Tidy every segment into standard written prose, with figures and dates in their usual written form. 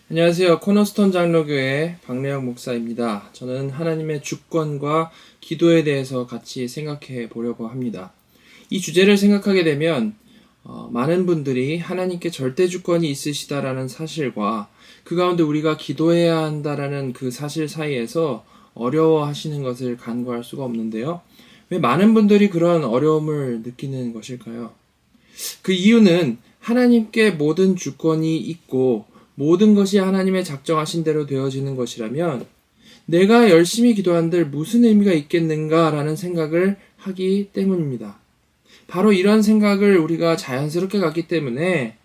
안녕하세요. 코너스톤 장로교회 박래영 목사입니다. 저는 하나님의 주권과 기도에 대해서 같이 생각해 보려고 합니다. 이 주제를 생각하게 되면 많은 분들이 하나님께 절대 주권이 있으시다라는 사실과 그 가운데 우리가 기도해야 한다라는 그 사실 사이에서 어려워하시는 것을 간과할 수가 없는데요. 왜 많은 분들이 그런 어려움을 느끼는 것일까요? 그 이유는 하나님께 모든 주권이 있고 모든 것이 하나님의 작정하신 대로 되어지는 것이라면 내가 열심히 기도한들 무슨 의미가 있겠는가라는 생각을 하기 때문입니다. 바로 이런 생각을 우리가 자연스럽게 갖기 때문에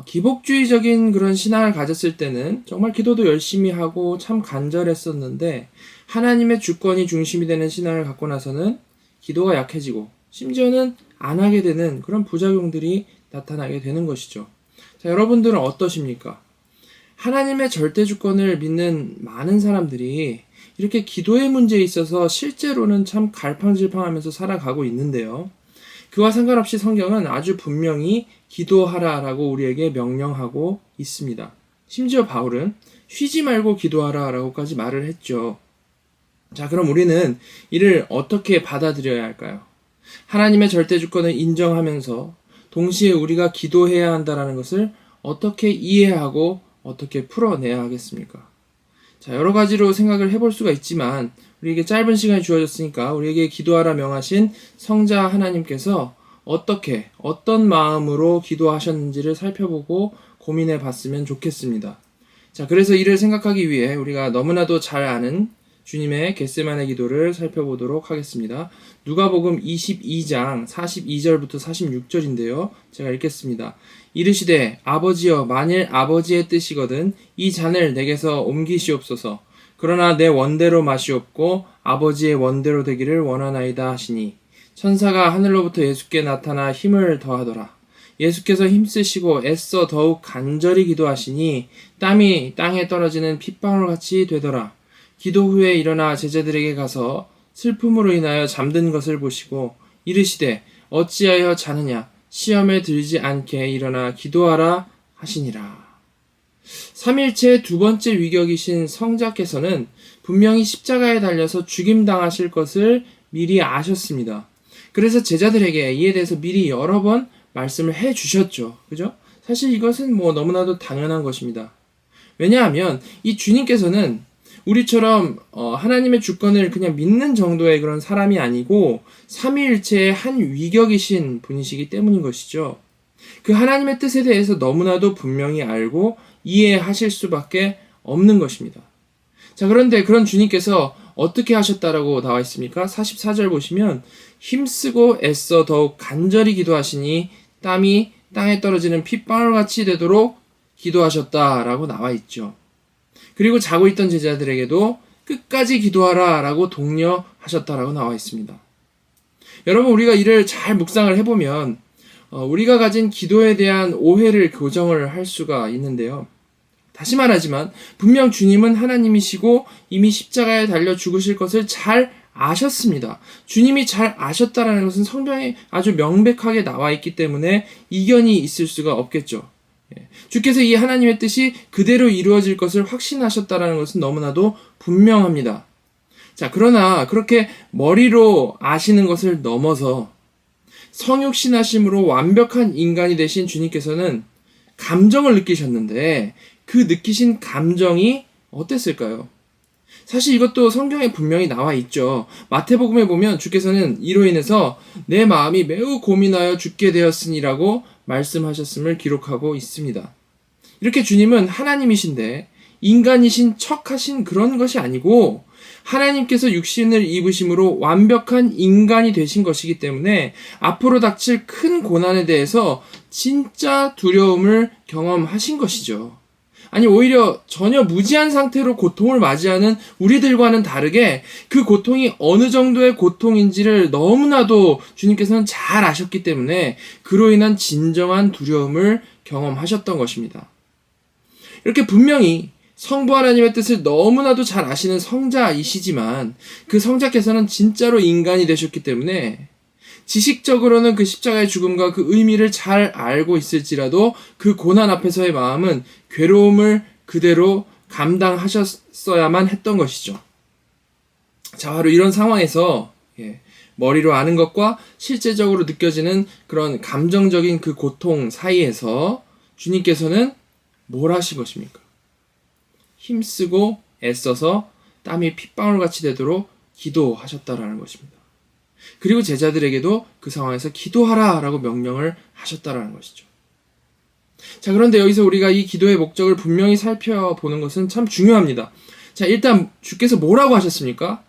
기복주의적인 그런 신앙을 가졌을 때는 정말 기도도 열심히 하고 참 간절했었는데 하나님의 주권이 중심이 되는 신앙을 갖고 나서는 기도가 약해지고 심지어는 안 하게 되는 그런 부작용들이 나타나게 되는 것이죠. 자, 여러분들은 어떠십니까? 하나님의 절대 주권을 믿는 많은 사람들이 이렇게 기도의 문제에 있어서 실제로는 참 갈팡질팡하면서 살아가고 있는데요. 그와 상관없이 성경은 아주 분명히 기도하라라고 우리에게 명령하고 있습니다. 심지어 바울은 쉬지 말고 기도하라라고까지 말을 했죠. 자, 그럼 우리는 이를 어떻게 받아들여야 할까요? 하나님의 절대 주권을 인정하면서 동시에 우리가 기도해야 한다는 것을 어떻게 이해하고 어떻게 풀어내야 하겠습니까? 자, 여러 가지로 생각을 해볼 수가 있지만 우리에게 짧은 시간이 주어졌으니까 우리에게 기도하라 명하신 성자 하나님께서 어떤 마음으로 기도하셨는지를 살펴보고 고민해 봤으면 좋겠습니다. 자, 그래서 이를 생각하기 위해 우리가 너무나도 잘 아는 주님의 겟세마네 기도를 살펴보도록 하겠습니다. 누가복음 22장 42절부터 46절인데요. 제가 읽겠습니다. 이르시되 아버지여 만일 아버지의 뜻이거든 이 잔을 내게서 옮기시옵소서. 그러나 내 원대로 마시옵고 아버지의 원대로 되기를 원하나이다 하시니 천사가 하늘로부터 예수께 나타나 힘을 더하더라. 예수께서 힘쓰시고 애써 더욱 간절히 기도하시니 땀이 땅에 떨어지는 핏방울같이 되더라. 기도 후에 일어나 제자들에게 가서 슬픔으로 인하여 잠든 것을 보시고 이르시되 어찌하여 자느냐 시험에 들지 않게 일어나 기도하라 하시니라. 삼일체의 두 번째 위격이신 성자께서는 분명히 십자가에 달려서 죽임당하실 것을 미리 아셨습니다. 그래서 제자들에게 이에 대해서 미리 여러 번 말씀을 해 주셨죠. 그죠? 사실 이것은 너무나도 당연한 것입니다. 왜냐하면 이 주님께서는 우리처럼 하나님의 주권을 그냥 믿는 정도의 그런 사람이 아니고 삼위일체의 한 위격이신 분이시기 때문인 것이죠. 그 하나님의 뜻에 대해서 너무나도 분명히 알고 이해하실 수밖에 없는 것입니다. 자, 그런데 그런 주님께서 어떻게 하셨다라고 나와 있습니까? 44절 보시면 힘쓰고 애써 더욱 간절히 기도하시니 땀이 땅에 떨어지는 핏방울같이 되도록 기도하셨다라고 나와 있죠. 그리고 자고 있던 제자들에게도 끝까지 기도하라 라고 독려하셨다라고 나와 있습니다. 여러분, 우리가 이를 잘 묵상을 해보면 우리가 가진 기도에 대한 오해를 교정을 할 수가 있는데요. 다시 말하지만 분명 주님은 하나님이시고 이미 십자가에 달려 죽으실 것을 잘 아셨습니다. 주님이 잘 아셨다라는 것은 성경에 아주 명백하게 나와 있기 때문에 이견이 있을 수가 없겠죠. 주께서 이 하나님의 뜻이 그대로 이루어질 것을 확신하셨다는 것은 너무나도 분명합니다. 자, 그러나 그렇게 머리로 아시는 것을 넘어서 성육신하심으로 완벽한 인간이 되신 주님께서는 감정을 느끼셨는데 그 느끼신 감정이 어땠을까요? 사실 이것도 성경에 분명히 나와 있죠. 마태복음에 보면 주께서는 이로 인해서 내 마음이 매우 고민하여 죽게 되었으니라고 말씀하셨음을 기록하고 있습니다. 이렇게 주님은 하나님이신데 인간이신 척하신 그런 것이 아니고 하나님께서 육신을 입으심으로 완벽한 인간이 되신 것이기 때문에 앞으로 닥칠 큰 고난에 대해서 진짜 두려움을 경험하신 것이죠. 아니, 오히려 전혀 무지한 상태로 고통을 맞이하는 우리들과는 다르게 그 고통이 어느 정도의 고통인지를 너무나도 주님께서는 잘 아셨기 때문에 그로 인한 진정한 두려움을 경험하셨던 것입니다. 이렇게 분명히 성부 하나님의 뜻을 너무나도 잘 아시는 성자이시지만 그 성자께서는 진짜로 인간이 되셨기 때문에 지식적으로는 그 십자가의 죽음과 그 의미를 잘 알고 있을지라도 그 고난 앞에서의 마음은 괴로움을 그대로 감당하셨어야만 했던 것이죠. 자, 바로 이런 상황에서 머리로 아는 것과 실제적으로 느껴지는 그런 감정적인 그 고통 사이에서 주님께서는 뭘 하신 것입니까? 힘쓰고 애써서 땀이 핏방울같이 되도록 기도하셨다라는 것입니다. 그리고 제자들에게도 그 상황에서 기도하라 라고 명령을 하셨다라는 것이죠. 자, 그런데 여기서 우리가 이 기도의 목적을 분명히 살펴보는 것은 참 중요합니다. 자, 일단 주께서 뭐라고 하셨습니까?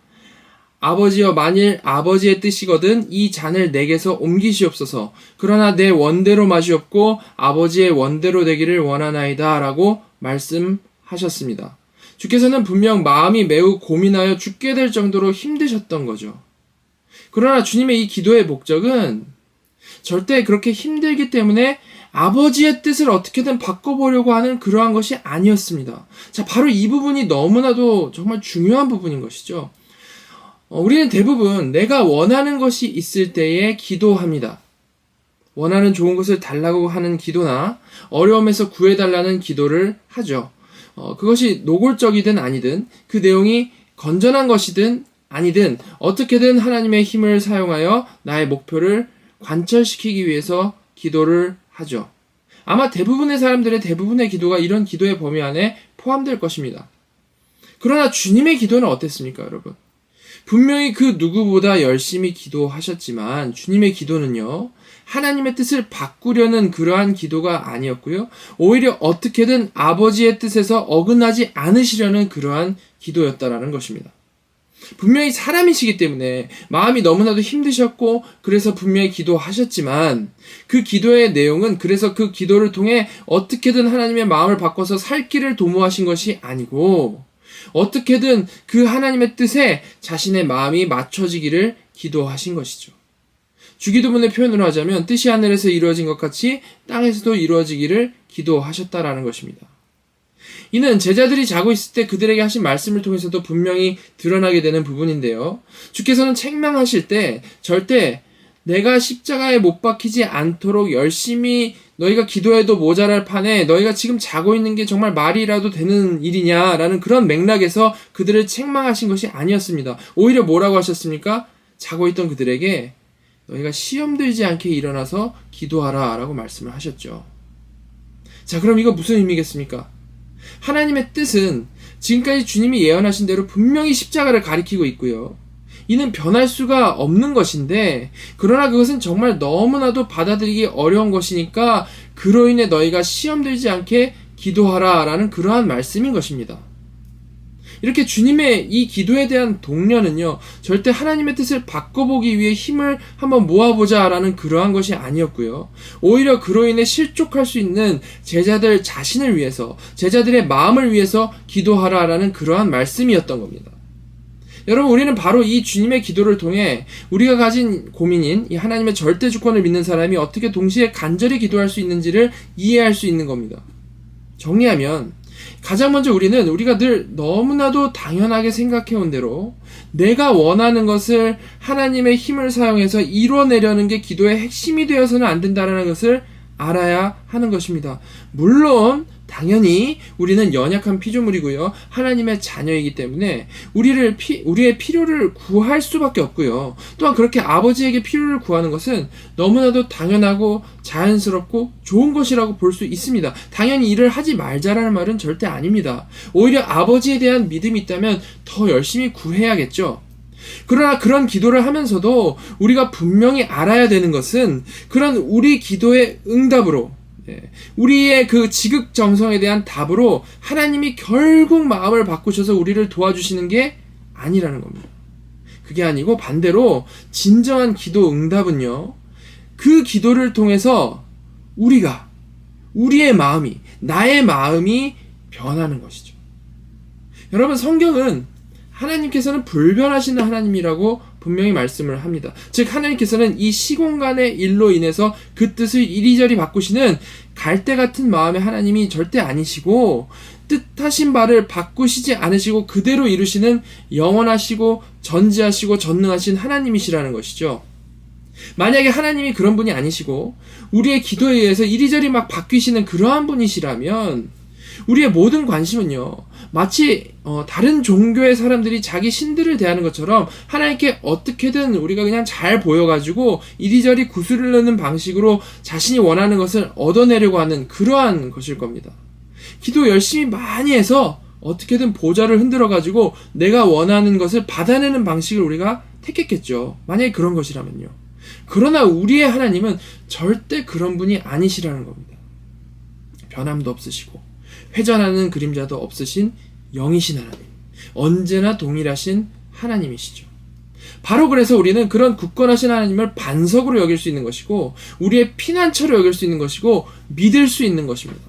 아버지여, 만일 아버지의 뜻이거든 이 잔을 내게서 옮기시옵소서. 그러나 내 원대로 마시옵고 아버지의 원대로 되기를 원하나이다 라고 말씀하셨습니다. 주께서는 분명 마음이 매우 고민하여 죽게 될 정도로 힘드셨던 거죠. 그러나 주님의 이 기도의 목적은 절대 그렇게 힘들기 때문에 아버지의 뜻을 어떻게든 바꿔보려고 하는 그러한 것이 아니었습니다. 자, 바로 이 부분이 너무나도 정말 중요한 부분인 것이죠. 우리는 대부분 내가 원하는 것이 있을 때에 기도합니다. 원하는 좋은 것을 달라고 하는 기도나 어려움에서 구해달라는 기도를 하죠. 그것이 노골적이든 아니든 그 내용이 건전한 것이든 아니든 어떻게든 하나님의 힘을 사용하여 나의 목표를 관철시키기 위해서 기도를 하죠. 아마 대부분의 사람들의 대부분의 기도가 이런 기도의 범위 안에 포함될 것입니다. 그러나 주님의 기도는 어땠습니까, 여러분? 분명히 그 누구보다 열심히 기도하셨지만 주님의 기도는요, 하나님의 뜻을 바꾸려는 그러한 기도가 아니었고요. 오히려 어떻게든 아버지의 뜻에서 어긋나지 않으시려는 그러한 기도였다라는 것입니다. 분명히 사람이시기 때문에 마음이 너무나도 힘드셨고 그래서 분명히 기도하셨지만 그 기도의 내용은 그래서 그 기도를 통해 어떻게든 하나님의 마음을 바꿔서 살 길을 도모하신 것이 아니고 어떻게든 그 하나님의 뜻에 자신의 마음이 맞춰지기를 기도하신 것이죠. 주기도문의 표현으로 하자면 뜻이 하늘에서 이루어진 것 같이 땅에서도 이루어지기를 기도하셨다라는 것입니다. 이는 제자들이 자고 있을 때 그들에게 하신 말씀을 통해서도 분명히 드러나게 되는 부분인데요. 주께서는 책망하실 때 절대 내가 십자가에 못 박히지 않도록 열심히 너희가 기도해도 모자랄 판에 너희가 지금 자고 있는 게 정말 말이라도 되는 일이냐라는 그런 맥락에서 그들을 책망하신 것이 아니었습니다. 오히려 뭐라고 하셨습니까? 자고 있던 그들에게 너희가 시험 들지 않게 일어나서 기도하라 라고 말씀을 하셨죠. 자, 그럼 이거 무슨 의미겠습니까? 하나님의 뜻은 지금까지 주님이 예언하신 대로 분명히 십자가를 가리키고 있고요. 이는 변할 수가 없는 것인데 그러나 그것은 정말 너무나도 받아들이기 어려운 것이니까 그로 인해 너희가 시험 들지 않게 기도하라 라는 그러한 말씀인 것입니다. 이렇게 주님의 이 기도에 대한 독려는요, 절대 하나님의 뜻을 바꿔보기 위해 힘을 한번 모아보자 라는 그러한 것이 아니었고요. 오히려 그로 인해 실족할 수 있는 제자들 자신을 위해서, 제자들의 마음을 위해서 기도하라 라는 그러한 말씀이었던 겁니다. 여러분, 우리는 바로 이 주님의 기도를 통해 우리가 가진 고민인 이 하나님의 절대 주권을 믿는 사람이 어떻게 동시에 간절히 기도할 수 있는지를 이해할 수 있는 겁니다. 정리하면 가장 먼저 우리가 늘 너무나도 당연하게 생각해온 대로 내가 원하는 것을 하나님의 힘을 사용해서 이뤄내려는 게 기도의 핵심이 되어서는 안 된다는 것을 알아야 하는 것입니다. 물론 당연히 우리는 연약한 피조물이고요. 하나님의 자녀이기 때문에 우리의 필요를 구할 수밖에 없고요. 또한 그렇게 아버지에게 필요를 구하는 것은 너무나도 당연하고 자연스럽고 좋은 것이라고 볼 수 있습니다. 당연히 일을 하지 말자라는 말은 절대 아닙니다. 오히려 아버지에 대한 믿음이 있다면 더 열심히 구해야겠죠. 그러나 그런 기도를 하면서도 우리가 분명히 알아야 되는 것은 그런 우리 기도의 응답으로 우리의 그 지극정성에 대한 답으로 하나님이 결국 마음을 바꾸셔서 우리를 도와주시는 게 아니라는 겁니다. 그게 아니고 반대로 진정한 기도 응답은요, 그 기도를 통해서 우리의 마음이, 나의 마음이 변하는 것이죠. 여러분, 성경은 하나님께서는 불변하시는 하나님이라고 분명히 말씀을 합니다. 즉 하나님께서는 이 시공간의 일로 인해서 그 뜻을 이리저리 바꾸시는 갈대 같은 마음의 하나님이 절대 아니시고 뜻하신 바를 바꾸시지 않으시고 그대로 이루시는 영원하시고 전지하시고 전능하신 하나님이시라는 것이죠. 만약에 하나님이 그런 분이 아니시고 우리의 기도에 의해서 이리저리 막 바뀌시는 그러한 분이시라면 우리의 모든 관심은요, 마치 다른 종교의 사람들이 자기 신들을 대하는 것처럼 하나님께 어떻게든 우리가 그냥 잘 보여가지고 이리저리 구슬을 넣는 방식으로 자신이 원하는 것을 얻어내려고 하는 그러한 것일 겁니다. 기도 열심히 많이 해서 어떻게든 보좌를 흔들어가지고 내가 원하는 것을 받아내는 방식을 우리가 택했겠죠. 만약에 그런 것이라면요. 그러나 우리의 하나님은 절대 그런 분이 아니시라는 겁니다. 변함도 없으시고 회전하는 그림자도 없으신 영이신 하나님, 언제나 동일하신 하나님이시죠. 바로 그래서 우리는 그런 굳건하신 하나님을 반석으로 여길 수 있는 것이고 우리의 피난처로 여길 수 있는 것이고 믿을 수 있는 것입니다.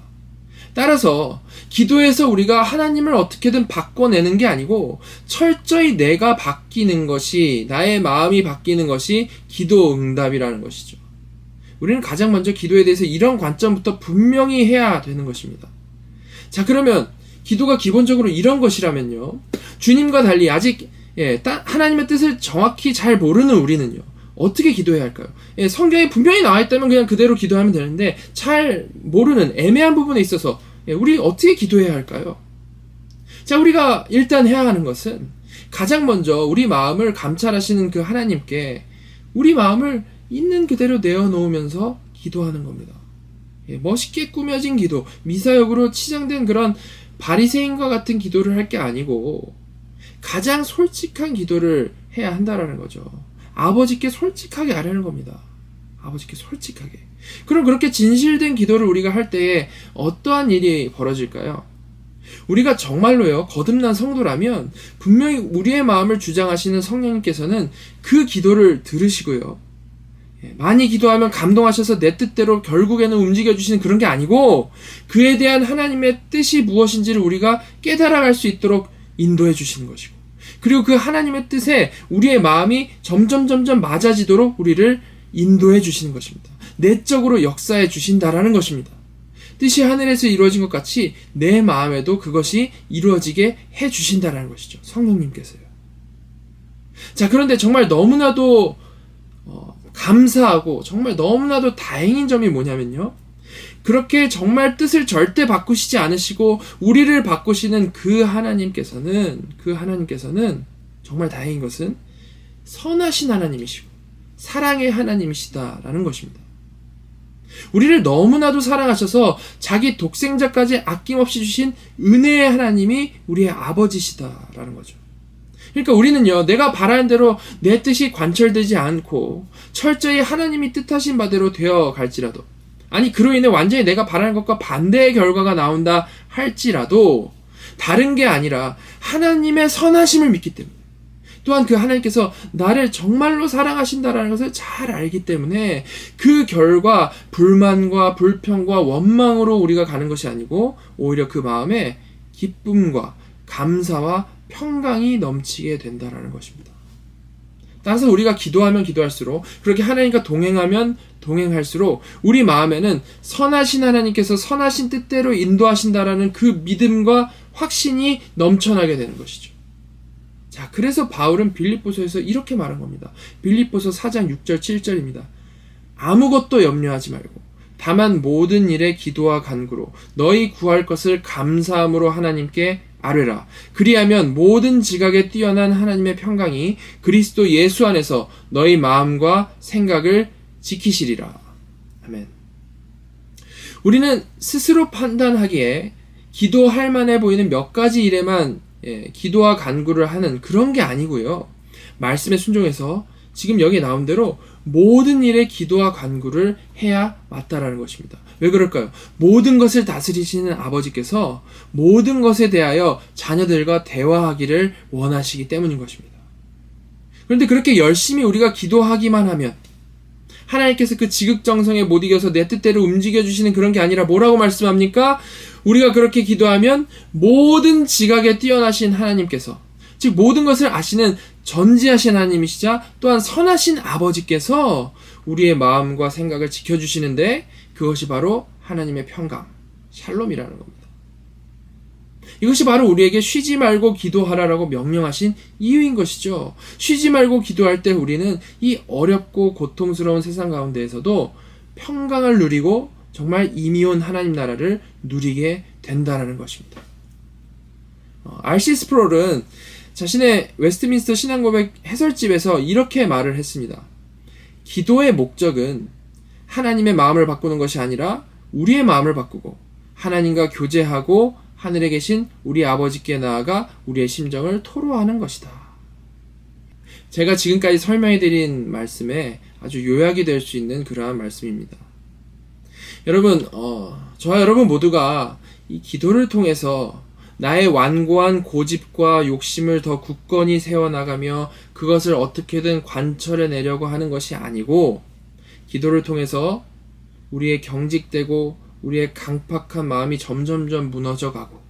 따라서 기도에서 우리가 하나님을 어떻게든 바꿔내는 게 아니고 철저히 내가 바뀌는 것이, 나의 마음이 바뀌는 것이 기도 응답이라는 것이죠. 우리는 가장 먼저 기도에 대해서 이런 관점부터 분명히 해야 되는 것입니다. 자, 그러면 기도가 기본적으로 이런 것이라면요, 주님과 달리 아직 하나님의 뜻을 정확히 잘 모르는 우리는요, 어떻게 기도해야 할까요? 성경에 분명히 나와 있다면 그냥 그대로 기도하면 되는데 잘 모르는 애매한 부분에 있어서 우리 어떻게 기도해야 할까요? 자, 우리가 일단 해야 하는 것은 가장 먼저 우리 마음을 감찰하시는 그 하나님께 우리 마음을 있는 그대로 내어놓으면서 기도하는 겁니다. 멋있게 꾸며진 기도, 미사역으로 치장된 그런 바리새인과 같은 기도를 할 게 아니고 가장 솔직한 기도를 해야 한다라는 거죠. 아버지께 솔직하게 아뢰는 겁니다. 아버지께 솔직하게. 그럼 그렇게 진실된 기도를 우리가 할 때에 어떠한 일이 벌어질까요? 우리가 정말로요, 거듭난 성도라면 분명히 우리의 마음을 주장하시는 성령님께서는 그 기도를 들으시고요, 많이 기도하면 감동하셔서 내 뜻대로 결국에는 움직여주시는 그런 게 아니고 그에 대한 하나님의 뜻이 무엇인지를 우리가 깨달아갈 수 있도록 인도해 주시는 것이고, 그리고 그 하나님의 뜻에 우리의 마음이 점점 맞아지도록 우리를 인도해 주시는 것입니다. 내적으로 역사해 주신다라는 것입니다. 뜻이 하늘에서 이루어진 것 같이 내 마음에도 그것이 이루어지게 해 주신다라는 것이죠. 성령님께서요. 자, 그런데 정말 너무나도 감사하고 정말 너무나도 다행인 점이 뭐냐면요, 그렇게 정말 뜻을 절대 바꾸시지 않으시고 우리를 바꾸시는 그 하나님께서는 정말 다행인 것은 선하신 하나님이시고 사랑의 하나님이시다라는 것입니다. 우리를 너무나도 사랑하셔서 자기 독생자까지 아낌없이 주신 은혜의 하나님이 우리의 아버지시다라는 거죠. 그러니까 우리는요, 내가 바라는 대로 내 뜻이 관철되지 않고 철저히 하나님이 뜻하신 바대로 되어 갈지라도, 아니 그로 인해 완전히 내가 바라는 것과 반대의 결과가 나온다 할지라도 다른 게 아니라 하나님의 선하심을 믿기 때문에, 또한 그 하나님께서 나를 정말로 사랑하신다라는 것을 잘 알기 때문에 그 결과 불만과 불평과 원망으로 우리가 가는 것이 아니고 오히려 그 마음에 기쁨과 감사와 평강이 넘치게 된다라는 것입니다. 따라서 우리가 기도하면 기도할수록, 그렇게 하나님과 동행하면 동행할수록 우리 마음에는 선하신 하나님께서 선하신 뜻대로 인도하신다라는 그 믿음과 확신이 넘쳐나게 되는 것이죠. 자, 그래서 바울은 빌립보서에서 이렇게 말한 겁니다. 빌립보서 4장 6절 7절입니다. 아무것도 염려하지 말고 다만 모든 일에 기도와 간구로 너희 구할 것을 감사함으로 하나님께 아뢰라. 그리하면 모든 지각에 뛰어난 하나님의 평강이 그리스도 예수 안에서 너희 마음과 생각을 지키시리라. 아멘. 우리는 스스로 판단하기에 기도할 만해 보이는 몇 가지 일에만 기도와 간구를 하는 그런 게 아니고요, 말씀에 순종해서 지금 여기 나온 대로 모든 일에 기도와 간구를 해야 맞다라는 것입니다. 왜 그럴까요? 모든 것을 다스리시는 아버지께서 모든 것에 대하여 자녀들과 대화하기를 원하시기 때문인 것입니다. 그런데 그렇게 열심히 우리가 기도하기만 하면 하나님께서 그 지극정성에 못 이겨서 내 뜻대로 움직여주시는 그런 게 아니라 뭐라고 말씀합니까? 우리가 그렇게 기도하면 모든 지각에 뛰어나신 하나님께서, 즉 모든 것을 아시는 전지하신 하나님이시자 또한 선하신 아버지께서 우리의 마음과 생각을 지켜주시는데 그것이 바로 하나님의 평강, 샬롬이라는 겁니다. 이것이 바로 우리에게 쉬지 말고 기도하라라고 명령하신 이유인 것이죠. 쉬지 말고 기도할 때 우리는 이 어렵고 고통스러운 세상 가운데에서도 평강을 누리고 정말 임의온 하나님 나라를 누리게 된다라는 것입니다. R.C. 스프롤은 자신의 웨스트민스터 신앙고백 해설집에서 이렇게 말을 했습니다. 기도의 목적은 하나님의 마음을 바꾸는 것이 아니라 우리의 마음을 바꾸고 하나님과 교제하고 하늘에 계신 우리 아버지께 나아가 우리의 심정을 토로하는 것이다. 제가 지금까지 설명해드린 말씀에 아주 요약이 될 수 있는 그러한 말씀입니다. 여러분, 저와 여러분 모두가 이 기도를 통해서 나의 완고한 고집과 욕심을 더 굳건히 세워나가며 그것을 어떻게든 관철해내려고 하는 것이 아니고, 기도를 통해서 우리의 경직되고 우리의 강팍한 마음이 점점점 무너져가고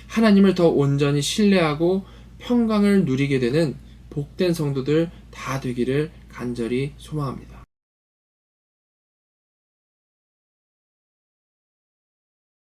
하나님을 더 온전히 신뢰하고 평강을 누리게 되는 복된 성도들 다 되기를 간절히 소망합니다.